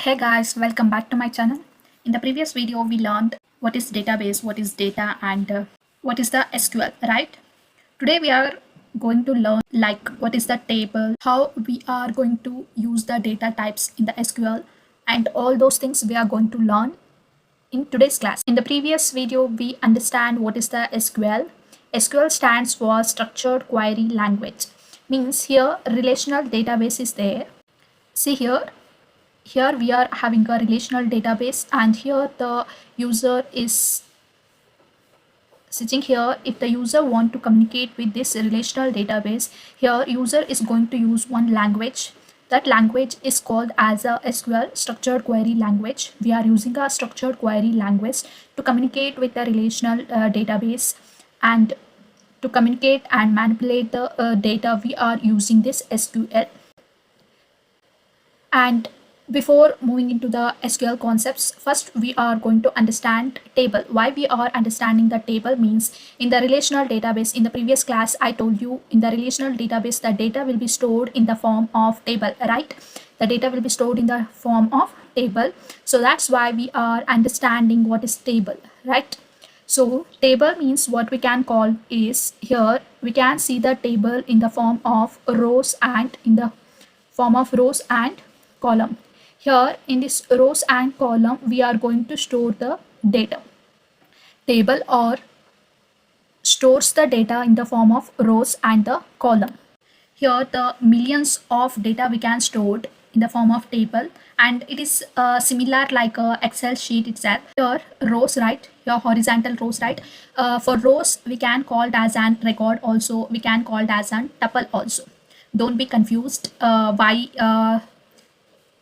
Hey guys, welcome back to my channel. In the previous video, we learned what is database, what is data, and what is the SQL, right? Today we are going to learn like what is the table, how we are going to use the data types in the SQL, and all those things we are going to learn in today's class. In the previous video, we understand what is the SQL. SQL stands for Structured Query Language. Means here relational database is there. See here we are having a relational database, and here the user is sitting here. If the user want to communicate with this relational database, here user is going to use one language. That language is called as a SQL, structured query language. We are using a structured query language to communicate with the relational database, and to communicate and manipulate the data. We are using this SQL. And before moving into the SQL concepts, first we are going to understand table. Why we are understanding the table means, in the relational database, in the previous class I told you, in the relational database the data will be stored in the form of table, right? The data will be stored in the form of table. So that's why we are understanding what is table, right? So table means what we can call is, here we can see the table in the form of rows and column. Here in this rows and column we are going to store the data. Table or stores the data in the form of rows and the column. Here the millions of data we can store in the form of table, and it is similar like a Excel sheet itself. Here rows, right? Here horizontal rows, right? For rows we can call it as an record, also we can call it as an tuple also. Don't be confused why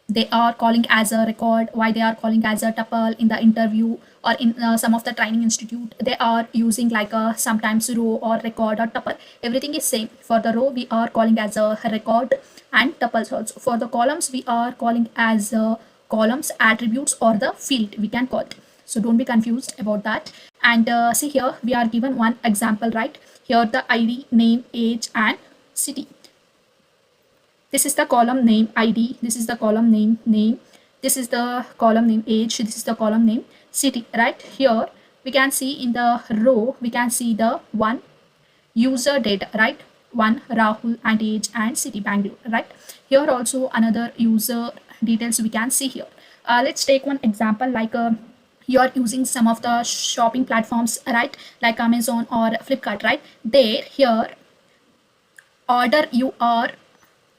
they are calling as a record, why they are calling as a tuple. In the interview or in some of the training institute, they are using like a sometimes row or record or tuple. Everything is same. For the row we are calling as a record and tuples also. For the columns we are calling as columns, attributes, or the field we can call it. So don't be confused about that. And see here we are given one example, right? Here the ID, name, age, and city. This is the column name ID, this is the column name this is the column name age, this is the column name city, right? Here we can see in the row we can see the one user data, right? One Rahul and age and city Bangalore, right? Here also another user details we can see here. Let's take one example, like you are using some of the shopping platforms, right? Like Amazon or Flipkart, right? There here you are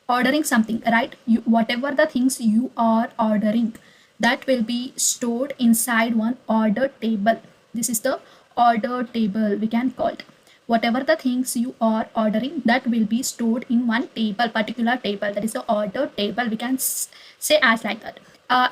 ordering something, right? Whatever the things you are ordering, that will be stored inside one order table. This is the order table we can call it. Whatever the things you are ordering, that will be stored in one table, particular table. That is the order table, we can say as like that.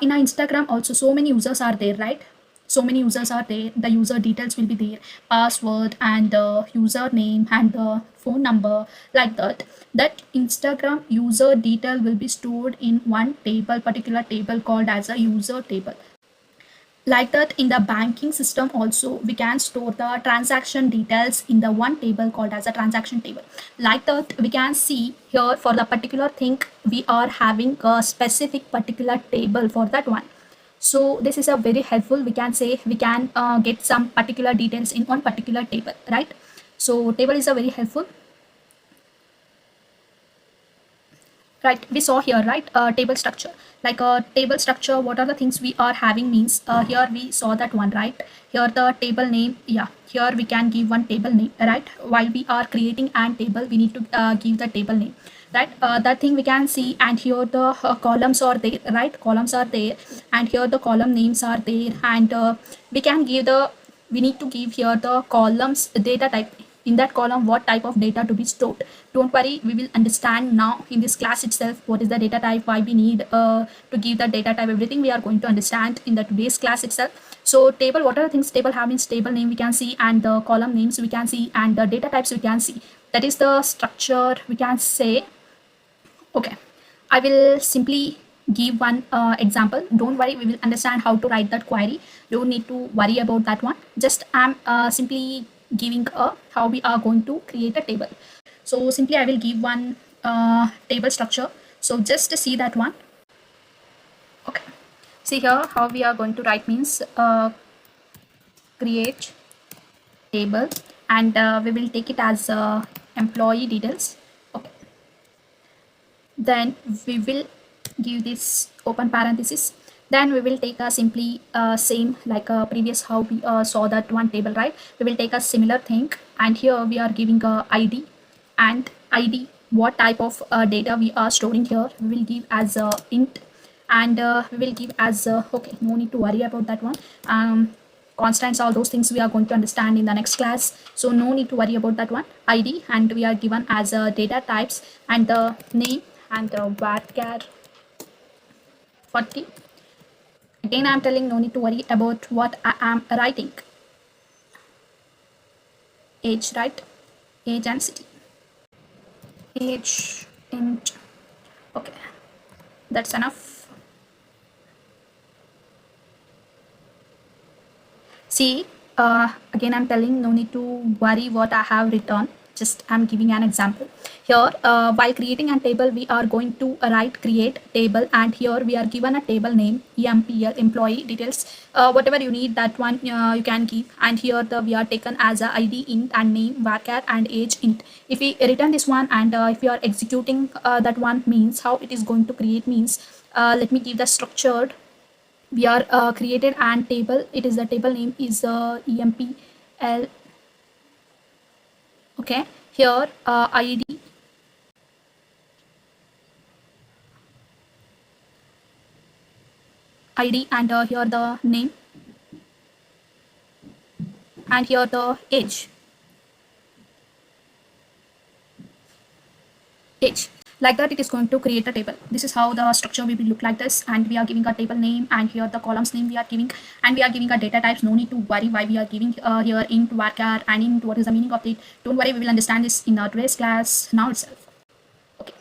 In our Instagram also so many users are there, right? So many users are there. The user details will be there, password and the username and the phone number, like that. That Instagram user detail will be stored in one table, particular table called as a user table. Like that, in the banking system also we can store the transaction details in the one table called as a transaction table. Like that, we can see here for the particular thing we are having a specific particular table for that one. So this is a very helpful, we can say we can get some particular details in one particular table, right? So table is a very helpful, right? We saw here, right? Table structure, like a table structure, what are the things we are having means, here we saw that one, right? Here the table name, yeah, here we can give one table name, right? While we are creating an table we need to give the table name, right? That thing we can see. And here the columns are there, right? Columns are there, and here the column names are there. And we need to give here the columns data type. In that column what type of data to be stored. Don't worry, we will understand now in this class itself what is the data type, why we need to give the data type. Everything we are going to understand in the today's class itself. So table, what are the things table have means, table name we can see, and the column names we can see, and the data types we can see. That is the structure we can say. Okay, I will simply give one example. Don't worry, we will understand how to write that query. Don't need to worry about that one. Just I'm simply giving how we are going to create a table. So simply I will give one table structure. So just to see that one. Okay, See here how we are going to write means create table, and we will take it as employee details. Okay, then we will give this open parenthesis, then we will take a simply same like previous how we saw that one table, right? We will take a similar thing, and here we are giving a id, and id what type of data we are storing here we will give as a int, and we will give as okay, no need to worry about that one. Constants, all those things we are going to understand in the next class, so no need to worry about that one. id, and we are given as data types, and the name, and varchar 40. Again I'm telling no need to worry about what I am writing. Age, right? Age and city. Age int. Okay, that's enough. See, again I'm telling no need to worry what I have written, just I'm giving an example. Here while creating a table we are going to write create table, and here we are given a table name empl employee details, whatever you need that one you can give, and here we are taken as a id int and name varchar and age int. If we return this one, and if we are executing that one means how it is going to create means, let me give the structured. We are created and table, it is the table name is empl. Okay, here id, and here the name, and here the age. Like that it is going to create a table. This is how the structure will look like this, and we are giving a table name, and here the columns name we are giving, and we are giving a data types. No need to worry why we are giving here int varchar and int, what is the meaning of it. Don't worry, we will understand this in today's class now itself. Okay,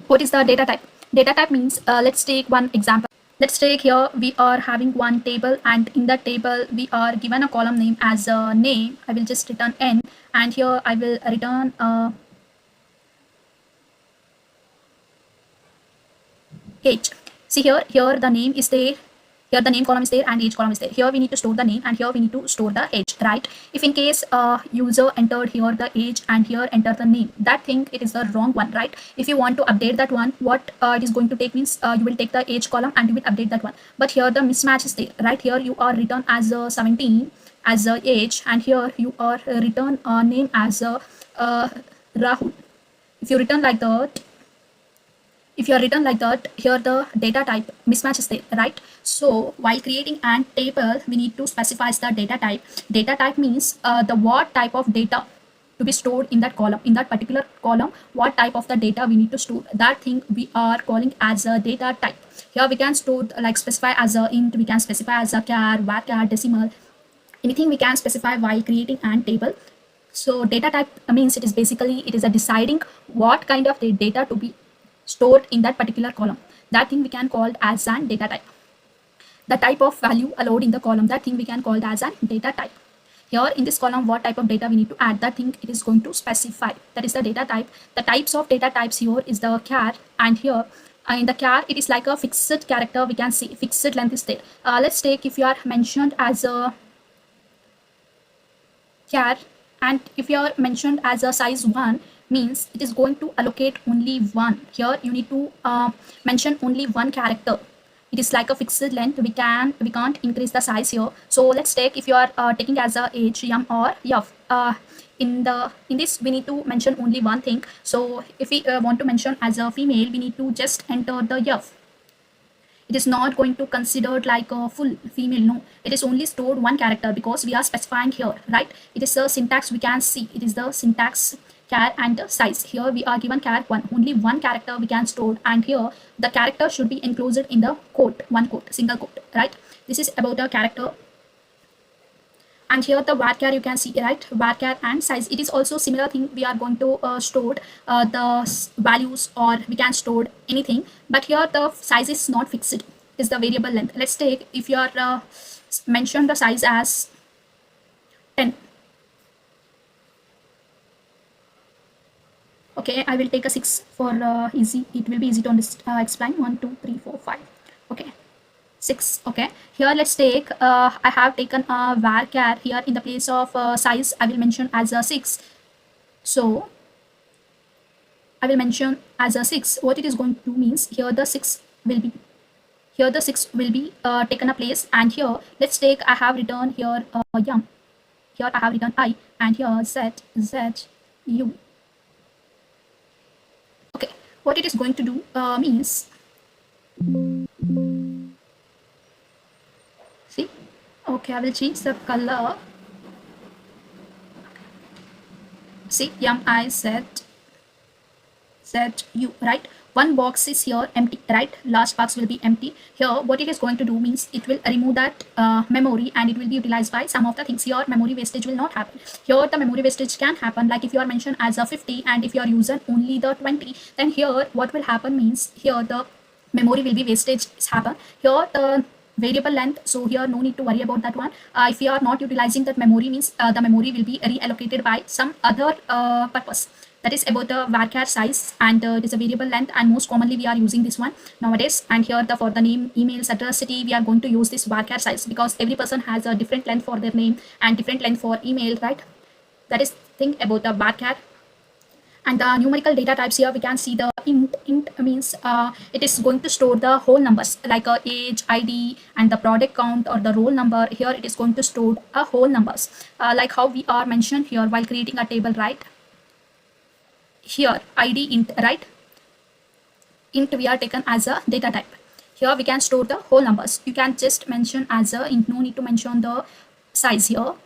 what is the data type? Data type means let's take one example. Let's take here we are having one table, and in that table we are given a column name as a name. I will just return n, and here I will return age. See here the name is there, here the name column is there, and age column is there. Here we need to store the name, and here we need to store the age, right? If in case user entered here the age and here enter the name, that thing it is the wrong one, right? If you want to update that one, what it is going to take means you will take the age column and you will update that one. But here the mismatch is there, right? Here you are written as 17 as age, and here you are written name as Rahul. If you return like that, here the data type mismatch is there, right? So while creating an table we need to specify the data type. Data type means the what type of data to be stored in that column, in that particular column, what type of the data we need to store, that thing we are calling as a data type. Here we can store like specify as a int, we can specify as a char, varchar, decimal, anything we can specify while creating an table. So data type means it is a deciding what kind of data to be stored in that particular column. That thing we can call as an data type. The type of value allowed in the column, that thing we can call as an data type. Here in this column what type of data we need to add, that thing it is going to specify, that is the data type. The types of data types here is the char, and here in the char it is like a fixed character, we can see fixed length is there. Let's take if you are mentioned as a char, and if you are mentioned as a size 1 means it is going to allocate only one. Here you need to mention only one character. It is like a fixed length, we can't increase the size here. So let's take if you are taking as a age m or f, in this we need to mention only one thing. So if we want to mention as a female, we need to just enter the f. It is not going to considered like a full female, no, it is only stored one character because we are specifying here, right? It is a syntax, we can see it is the syntax char and size. Here we are given char 1, only one character we can store, and here the character should be enclosed in the quote, one quote, single quote, right? This is about a character. And here the varchar you can see, right? Varchar and size, it is also similar thing. We are going to store the values, or we can store anything, but here the size is not fixed, it is the variable length. Let's take if you are mention the size as 10. Okay, I will take a 6 for easy, it will be easy to explain. 1 2 3 4 5. Okay, 6. Okay, here let's take I have taken a varchar. Here in the place of size I will mention as a 6. So I will mention as a 6. What it is going to do means here the 6 will be taken a place, and here let's take I have written here yum. Here I have written I, and here z u. Okay, what it is going to do means, see, okay, I will change the color. See, yum I z u, right? One box is here empty, right? Last box will be empty. Here what it is going to do means it will remove that memory, and it will be utilized by some of the things. Here memory wastage will not happen. Here the memory wastage can happen, like if you are mentioned as a 50 and if you are using only the 20, then here what will happen means here the memory will be wastage happen. Here the variable length, so here no need to worry about that one. If you are not utilizing that memory means the memory will be reallocated by some other purpose. That is about the varchar size, and it is a variable length, and most commonly we are using this one nowadays. And here for the name, emails, address, city, we are going to use this varchar size because every person has a different length for their name and different length for email, right? That is thing about the varchar. And the numerical data types, here we can see the int means it is going to store the whole numbers like age, id, and the product count or the roll number. Here it is going to store a whole numbers like how we are mentioned here while creating a table, right? Here id int, right? Int we are taken as a data type. Here we can store the whole numbers. You can just mention as a int, no need to mention the size here. Okay,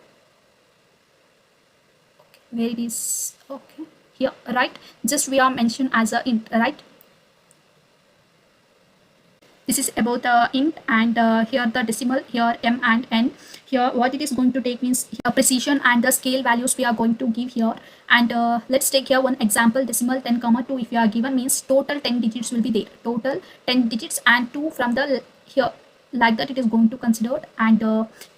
where it is, okay, here, right? Just we are mentioned as a int, right? This is about the int, and here the decimal, here m and n. Here what it is going to take means here precision and the scale values we are going to give here. And let's take here one example, decimal 10 comma 2 if you are given means total 10 digits will be there, total 10 digits, and 2 from the here, like that it is going to consider. And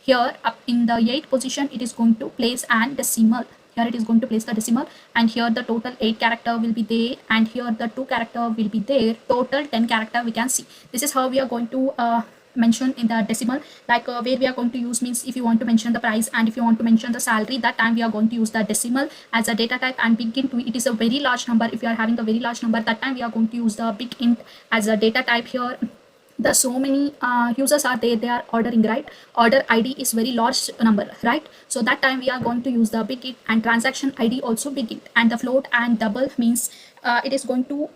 here up in the 8th position it is going to place an decimal. Here it is going to place the decimal, and here the total 8 character will be there, and here the 2 character will be there, total 10 character we can see. This is how we are going to mention in the decimal, like where we are going to use means if you want to mention the price and if you want to mention the salary, that time we are going to use the decimal as a data type. And BIGINT, it is a very large number. If you are having a very large number, that time we are going to use the BIGINT as a data type. Here the so many users are there, they are ordering, right? Order id is very large number, right? So that time we are going to use the BIGINT, and transaction id also BIGINT. And the float and double means it is going to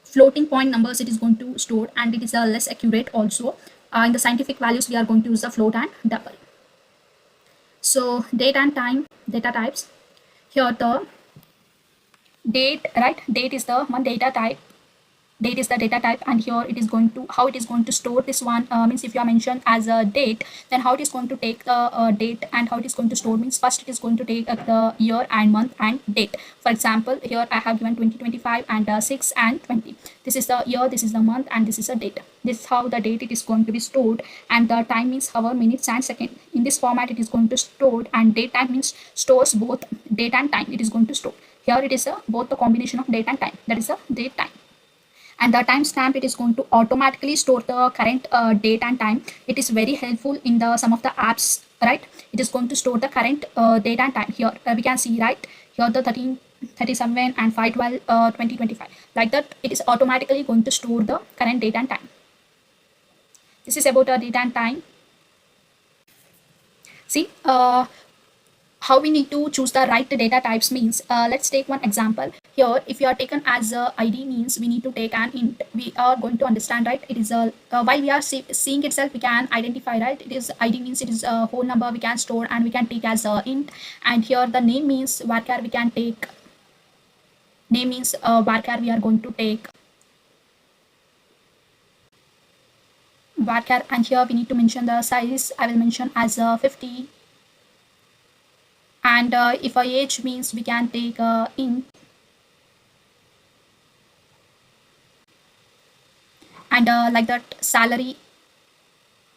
floating point numbers it is going to store, and it is less accurate also. In the scientific values we are going to use the float and double. So date and time data types, here the date, right? Date is the one data type, date is the data type, and here it is going to how it is going to store this one means if you are mentioned as a date, then how it is going to take the date, and how it is going to store means first it is going to take the year and month and date. For example, here I have given 2025 and 6 and 20. This is the year, this is the month, and this is a date. This is how the date it is going to be stored. And the time means hour, minutes, and second. In this format it is going to store, and date time means stores both date and time it is going to store. Here it is both the combination of date and time, that is a date time. And the timestamp, it is going to automatically store the current date and time. It is very helpful in the some of the apps, right? It is going to store the current date and time. Here we can see, right? Here the 1337 and 512 2025, like that it is automatically going to store the current date and time. This is about date and time. See how we need to choose the right data types means let's take one example. Here if you are taken as a id means we need to take an int. We are going to understand, right? It is a while we are seeing itself we can identify, right? It is id means it is a whole number we can store and we can take as a int. And here the name means varchar, we can take name means varchar, we are going to take varchar. And here we need to mention the size, I will mention as 50. And if age means we can take int. And like that salary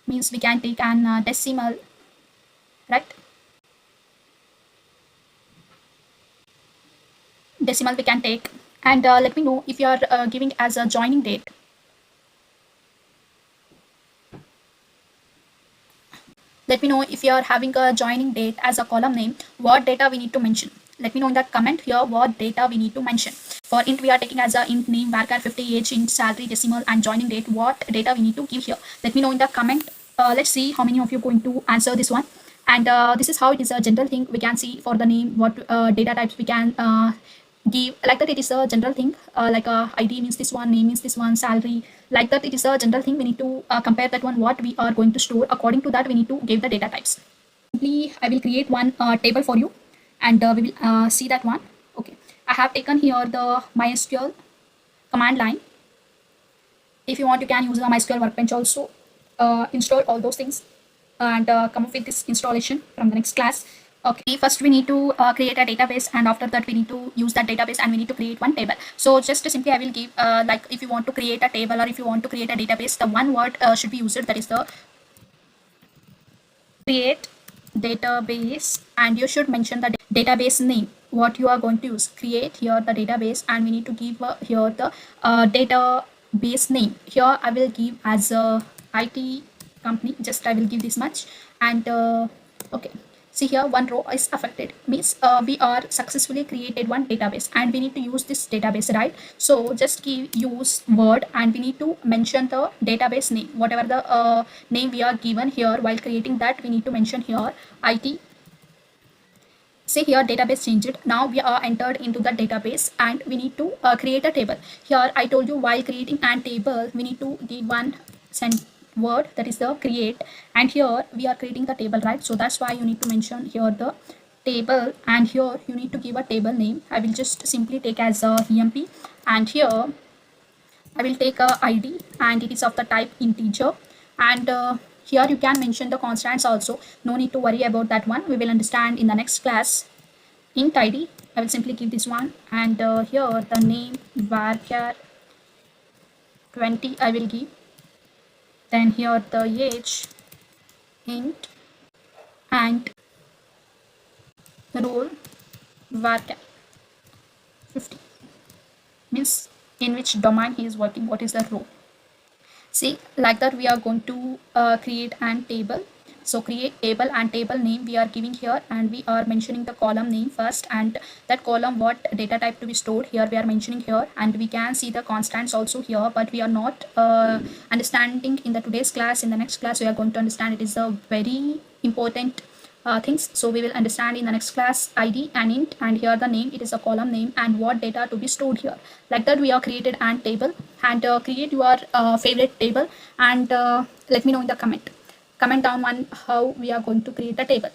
means we can take an decimal, right? Decimal we can take. And let me know if you are giving as a joining date. Let me know if you are having a joining date as a column name, what data we need to mention. Let me know in the comment here what data we need to mention. For int, we are taking as a int name, varchar 50 age, int salary, decimal, and joining date. What data we need to give here? Let me know in the comment. Let's see how many of you are going to answer this one. And this is how it is a general thing. We can see for the name what data types we can give, like that it is a general thing, like id means this one, name means this one, salary, like that it is a general thing. We need to compare that one what we are going to store. According to that we need to give the data types. Simply I will create one table for you, and we will see that one. Okay, I have taken here the mysql command line. If you want you can use the mysql workbench also. Install all those things and come up with this installation from the next class. Okay, first we need to create a database, and after that we need to use that database and we need to create one table. So just simply I will give like if you want to create a table or if you want to create a database, the one word should be used, that is the create database, and you should mention the database name what you are going to use. Create here the database, and we need to give here the database name. Here I will give as a IT company, just I will give this much. And okay, see here one row is affected, means we are successfully created one database and we need to use this database, right? So just use word, and we need to mention the database name, whatever the name we are given here. While creating that we need to mention here IT. See here database changed. Now we are entered into the database and we need to create a table. Here I told you while creating an table we need to give one word, that is the create, and here we are creating the table, right? So that's why you need to mention here the table, and here you need to give a table name. I will just simply take as a emp, and here I will take a id and it is of the type integer, and here you can mention the constants also. No need to worry about that one, we will understand in the next class. Int id I will simply give this one, and here the name varchar 20 I will give. Then here the age int, and the role varchar 50, means in which domain he is working, what is the role. See, like that we are going to create an table. So create table, and table name we are giving here, and we are mentioning the column name first, and that column what data type to be stored here we are mentioning here, and we can see the constants also here, but we are not understanding in the today's class. In the next class we are going to understand. It is a very important things, so we will understand in the next class. id and int, and here the name, it is a column name, and what data to be stored here. Like that we are created an table, and create your favorite table, and let me know in the comment down one how we are going to create a table.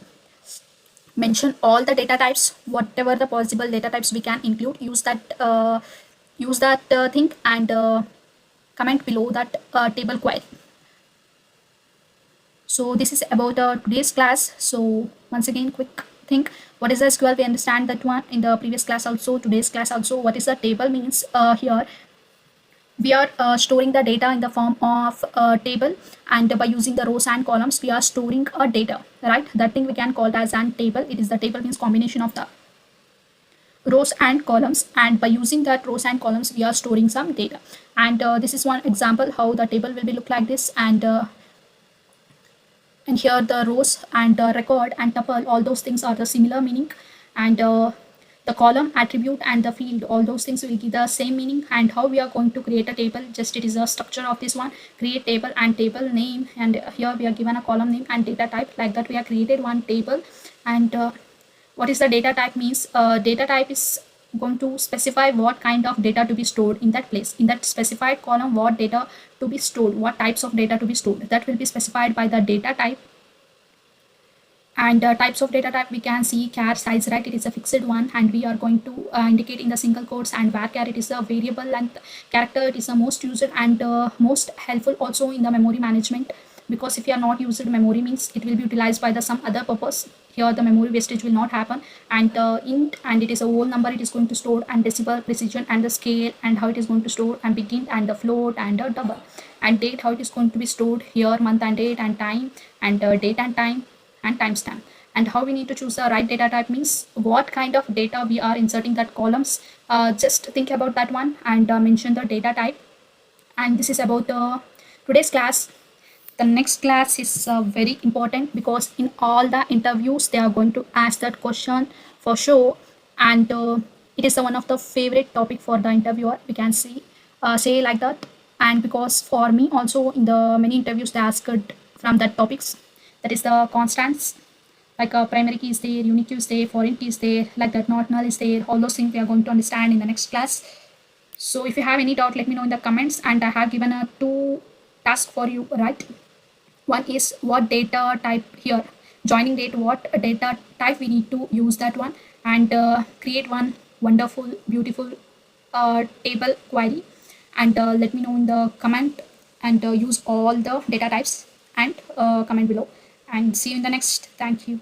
Mention all the data types, whatever the possible data types we can include. Use that thing, and comment below that table query. So this is about today's class. So once again, quick think, what is the SQL? We understand that one in the previous class also, today's class also. What is the table means? Here we are storing the data in the form of a table, and by using the rows and columns we are storing a data, right? That thing we can call as an table. It is the table means combination of the rows and columns, and by using that rows and columns we are storing some data. And this is one example how the table will be look like this, and here the rows and record and tuple, all those things are the similar meaning, and the column, attribute, and the field, all those things will give the same meaning. And how we are going to create a table, just it is a structure of this one. Create table and table name, and here we are given a column name and data type. Like that we have created one table. And what is the data type means? Data type is going to specify what kind of data to be stored in that place, in that specified column, what data to be stored, what types of data to be stored, that will be specified by the data type. And types of data type we can see char size, right? It is a fixed one, and we are going to indicate in the single quotes. And varchar, it is a variable length character. It is the most used and most helpful also in the memory management, because if you are not used memory means it will be utilized by the some other purpose. Here the memory wastage will not happen. And int, and it is a whole number it is going to store, and decimal precision and the scale and how it is going to store, and begin and the float and the double. And date, how it is going to be stored here, month and date, and time, and date and time, and timestamp. And how we need to choose the right data type means what kind of data we are inserting that columns. Just think about that one, and mention the data type. And this is about today's class. The next class is very important because in all the interviews they are going to ask that question for sure, and it is one of the favorite topic for the interviewer, we can see say like that. And because for me also in the many interviews they asked from that topics, that is the constants, like a primary key is there, unique key is there, foreign key is there, like that, not null is there. All those things we are going to understand in the next class. So if you have any doubt, let me know in the comments. And I have given a two task for you, right? One is what data type here, joining date, what data type we need to use that one, and create one wonderful, beautiful table query. And let me know in the comment, and use all the data types, and comment below. And see you in the next. Thank you.